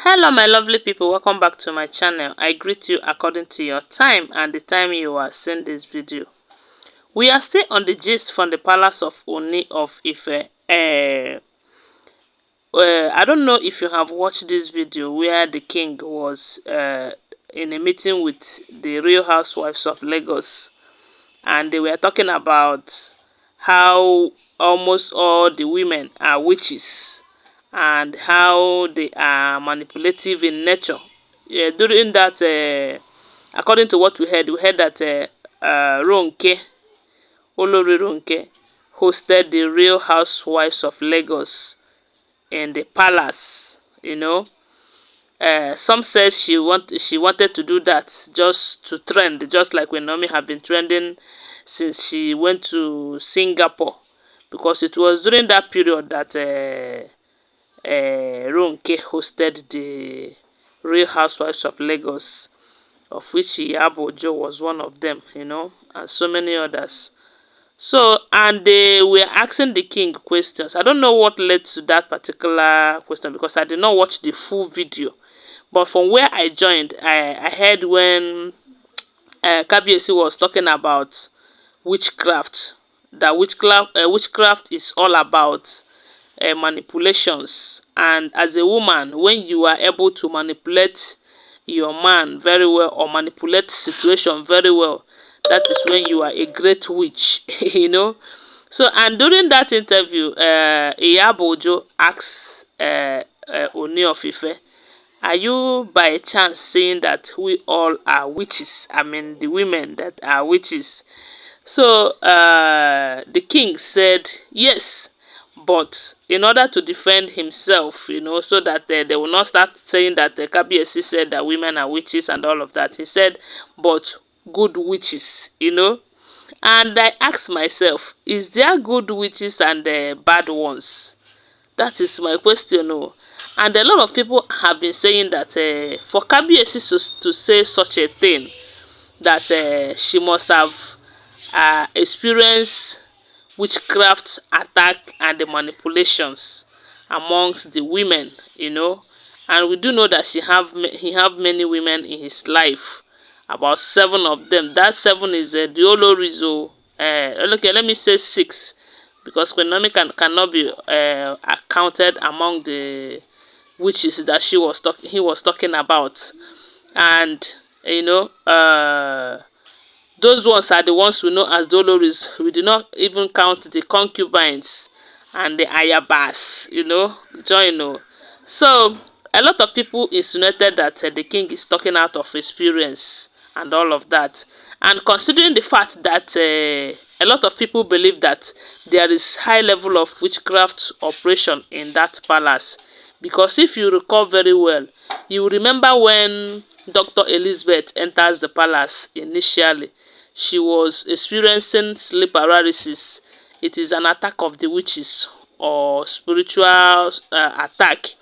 Hello my lovely people, welcome back to my channel. I greet you according to your time and the time you are seeing this video. We are still on the gist from the palace of Ooni of Ife. I don't know if you have watched this video where the king was in a meeting with the real housewives of Lagos, and they were talking about how almost all the women are witches and how they are manipulative in nature. Yeah, during that, according to what we heard that Ronke, Olori Ronke, hosted the real housewives of Lagos in the palace. Some said she wanted to do that just to trend, just like when Naomi had been trending since she went to Singapore, because it was during that period that Ronke hosted the Real Housewives of Lagos, of which Iyabo was one of them, and so many others. So, and they were asking the king questions. I don't know what led to that particular question because I did not watch the full video. But from where I joined, I heard when Kabiyesi was talking about witchcraft, that witchcraft is all about manipulations. And as a woman, when you are able to manipulate your man very well or manipulate situation very well, that is when you are a great witch. So, and during that interview, Iyabo asked Ooni of Ife, are you by chance saying that we all are witches? I mean, the women that are witches. So the king said yes, but in order to defend himself, so that they will not start saying that the Kabiyesi said that women are witches and all of that, he said, but good witches. And I asked myself, is there good witches and bad ones? That is my question. Oh. And a lot of people have been saying that for Kabiyesi to say such a thing, that she must have experienced witchcraft attack and the manipulations amongst the women. And we do know that he have many women in his life, about 7 of them. That 7 is the Olories. Okay, let me say 6, because QueenNaomi cannot be accounted among the witches that he was talking about. And those ones are the ones we know as the Olories. We do not even count the concubines and the ayabas, join. So, a lot of people insinuated that the king is talking out of experience and all of that. And considering the fact that a lot of people believe that there is high level of witchcraft operation in that palace, because if you recall very well, you remember when Dr. Elizabeth enters the palace initially, she was experiencing sleep paralysis. It is an attack of the witches or spiritual attack,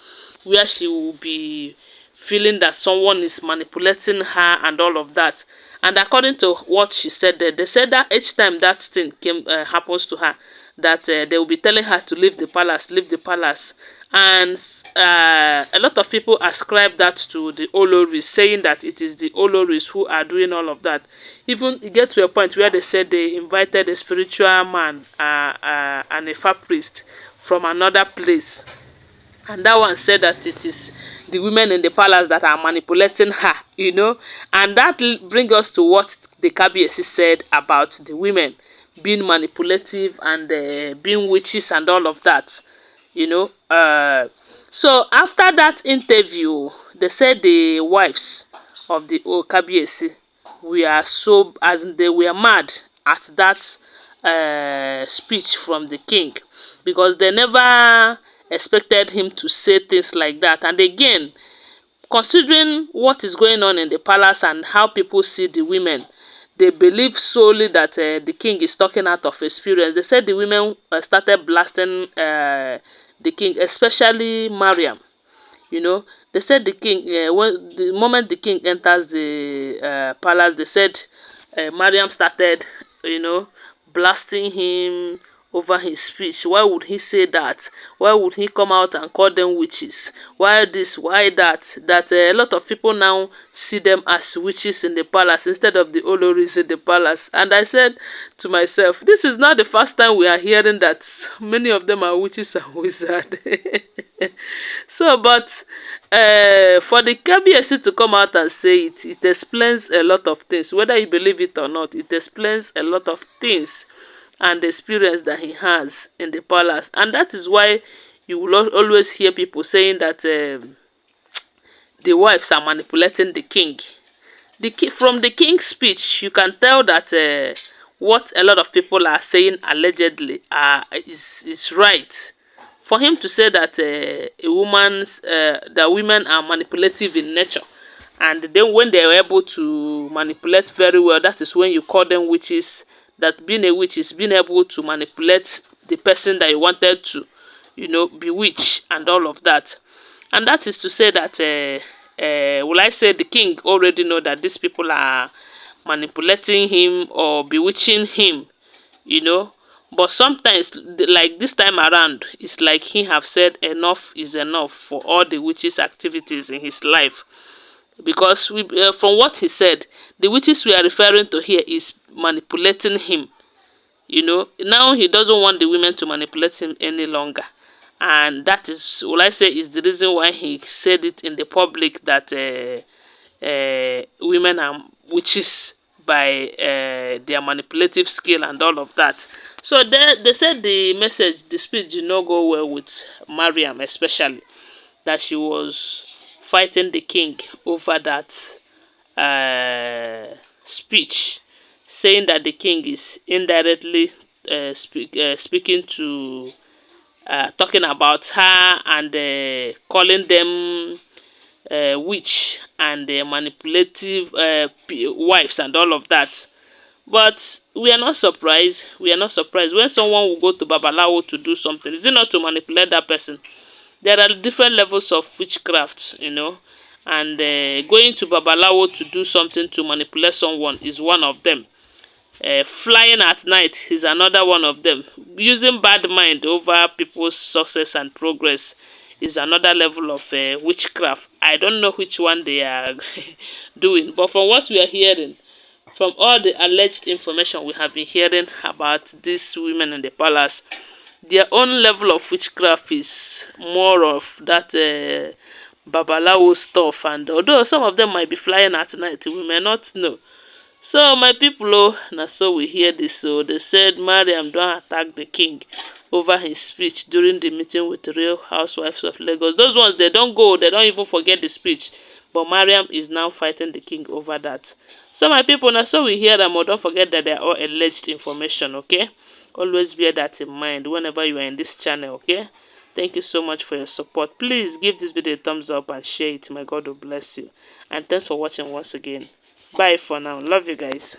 where she will be feeling that someone is manipulating her and all of that. And according to what she said there, they said that each time that thing happens to her, that they will be telling her to leave the palace, leave the palace. And a lot of people ascribe that to the Olories, saying that it is the Olories who are doing all of that. Even it get to a point where they said they invited a spiritual man and a far priest from another place, and that one said that it is the women in the palace that are manipulating her. And that brings us to what the Kabiyesi said about the women being manipulative and being witches and all of that. So after that interview, they said the wives of the Kabiyesi were so, as in they were mad at that speech from the king, because they never expected him to say things like that. And again, considering what is going on in the palace and how people see the women, they believe solely that the king is talking out of experience. They said the women started blasting the king, especially Mariam. They said the king, when the moment the king enters the palace, they said Mariam started, blasting him, over his speech. Why would he say that? Why would he come out and call them witches? Why this? Why that? That a lot of people now see them as witches in the palace instead of the Olories in the palace. And I said to myself, this is not the first time we are hearing that many of them are witches and wizards. So, but for the KBSC to come out and say it, it explains a lot of things. Whether you believe it or not, it explains a lot of things and the experience that he has in the palace. And that is why you will always hear people saying that the wives are manipulating the king. From the king's speech, you can tell that what a lot of people are saying allegedly is right. For him to say that that women are manipulative in nature, and then when they are able to manipulate very well, that is when you call them witches. That being a witch is being able to manipulate the person that you wanted to, bewitch and all of that. And that is to say that, will I say the king already know that these people are manipulating him or bewitching him, But sometimes, like this time around, it's like he have said enough is enough for all the witches' activities in his life. Because from what he said, the witches we are referring to here is manipulating him. Now he doesn't want the women to manipulate him any longer. And that is, will I say, is the reason why he said it in the public that women are witches by their manipulative skill and all of that. So they said the speech did not go well with Mariam, especially that she was fighting the king over that speech, saying that the king is indirectly speaking to, talking about her and calling them witch and manipulative wives and all of that. But we are not surprised. We are not surprised when someone will go to Babalawo to do something. Is it not to manipulate that person? There are different levels of witchcraft, and going to Babalawo to do something to manipulate someone is one of them. Flying at night is another one of them. Using bad mind over people's success and progress is another level of witchcraft. I don't know which one they are doing, but from what we are hearing, from all the alleged information we have been hearing about these women in the palace, their own level of witchcraft is more of that babalawo stuff. And although some of them might be flying at night, we may not know. So my people, now so we hear this. So they said Mariam don't attack the king over his speech during the meeting with the Real Housewives of Lagos. Those ones, they don't go, they don't even forget the speech. But Mariam is now fighting the king over that. So my people, now so we hear them, or don't forget that they are all alleged information, okay? Always bear that in mind whenever you are in this channel, okay? Thank you so much for your support. Please give this video a thumbs up and share it. My God will bless you. And thanks for watching once again. Bye for now. Love you guys.